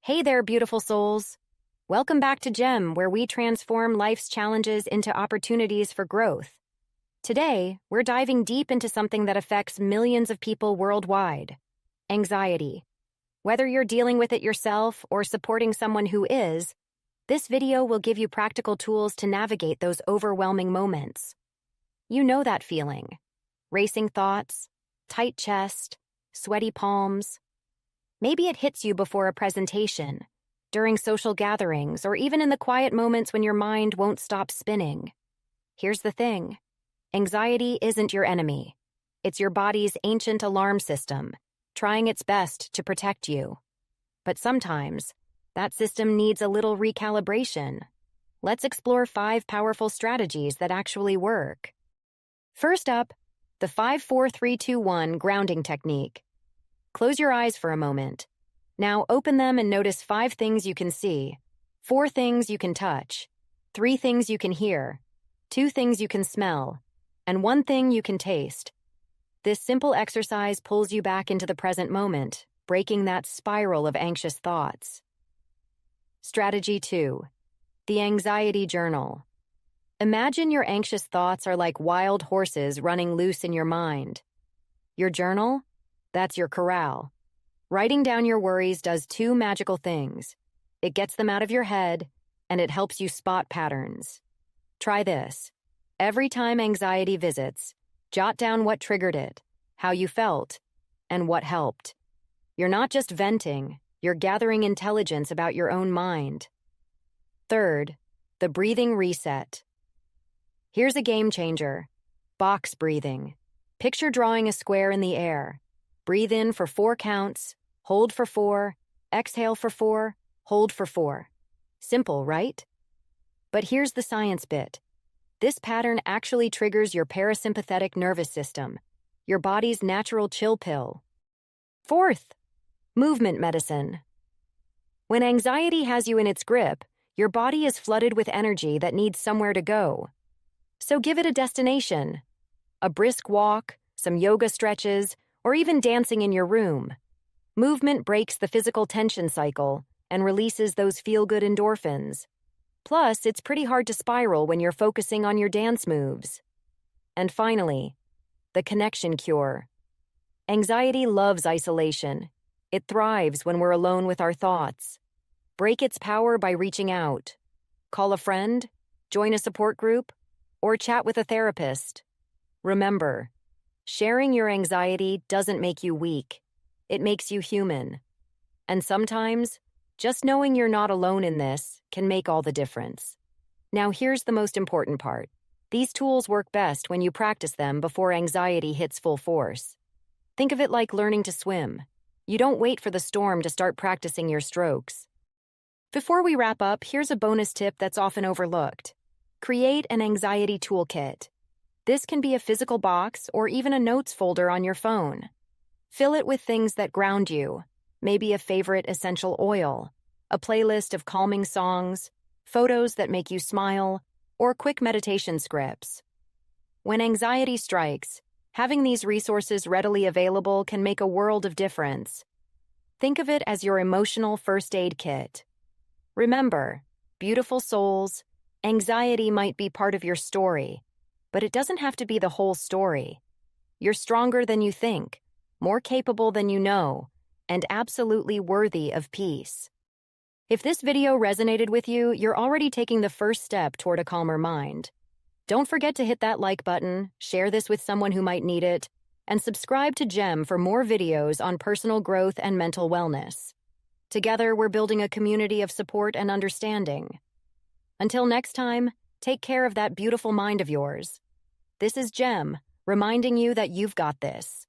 Hey there, beautiful souls. Welcome back to GEM, where we transform life's challenges into opportunities for growth. Today, we're diving deep into something that affects millions of people worldwide: anxiety. Whether you're dealing with it yourself or supporting someone who is, this video will give you practical tools to navigate those overwhelming moments. You know that feeling: racing thoughts, tight chest, sweaty palms. Maybe it hits you before a presentation, during social gatherings, or even in the quiet moments when your mind won't stop spinning. Here's the thing: anxiety isn't your enemy. It's your body's ancient alarm system, trying its best to protect you. But sometimes, that system needs a little recalibration. Let's explore 5 powerful strategies that actually work. First up, the 5-4-3-2-1 grounding technique. Close your eyes for a moment. Now open them and notice 5 things you can see, 4 things you can touch, 3 things you can hear, 2 things you can smell, and 1 thing you can taste. This simple exercise pulls you back into the present moment, breaking that spiral of anxious thoughts. Strategy 2. The anxiety journal. Imagine your anxious thoughts are like wild horses running loose in your mind. Your journal? That's your corral. Writing down your worries does 2 magical things. It gets them out of your head, and it helps you spot patterns. Try this. Every time anxiety visits, jot down what triggered it, how you felt, and what helped. You're not just venting, you're gathering intelligence about your own mind. Third, the breathing reset. Here's a game changer: box breathing. Picture drawing a square in the air. Breathe in for 4 counts, hold for 4, exhale for 4, hold for 4. Simple, right? But here's the science bit. This pattern actually triggers your parasympathetic nervous system, your body's natural chill pill. Fourth, movement medicine. When anxiety has you in its grip, your body is flooded with energy that needs somewhere to go. So give it a destination. A brisk walk, some yoga stretches, or even dancing in your room. Movement breaks the physical tension cycle and releases those feel-good endorphins. Plus, it's pretty hard to spiral when you're focusing on your dance moves. And finally, the connection cure. Anxiety loves isolation. It thrives when we're alone with our thoughts. Break its power by reaching out. Call a friend, join a support group, or chat with a therapist. Remember, sharing your anxiety doesn't make you weak. It makes you human. And sometimes, just knowing you're not alone in this can make all the difference. Now here's the most important part. These tools work best when you practice them before anxiety hits full force. Think of it like learning to swim. You don't wait for the storm to start practicing your strokes. Before we wrap up, here's a bonus tip that's often overlooked. Create an anxiety toolkit. This can be a physical box or even a notes folder on your phone. Fill it with things that ground you, maybe a favorite essential oil, a playlist of calming songs, photos that make you smile, or quick meditation scripts. When anxiety strikes, having these resources readily available can make a world of difference. Think of it as your emotional first aid kit. Remember, beautiful souls, anxiety might be part of your story, but it doesn't have to be the whole story. You're stronger than you think, more capable than you know, and absolutely worthy of peace. If this video resonated with you, you're already taking the first step toward a calmer mind. Don't forget to hit that like button, share this with someone who might need it, and subscribe to GEM for more videos on personal growth and mental wellness. Together, we're building a community of support and understanding. Until next time, take care of that beautiful mind of yours. This is GEM, reminding you that you've got this.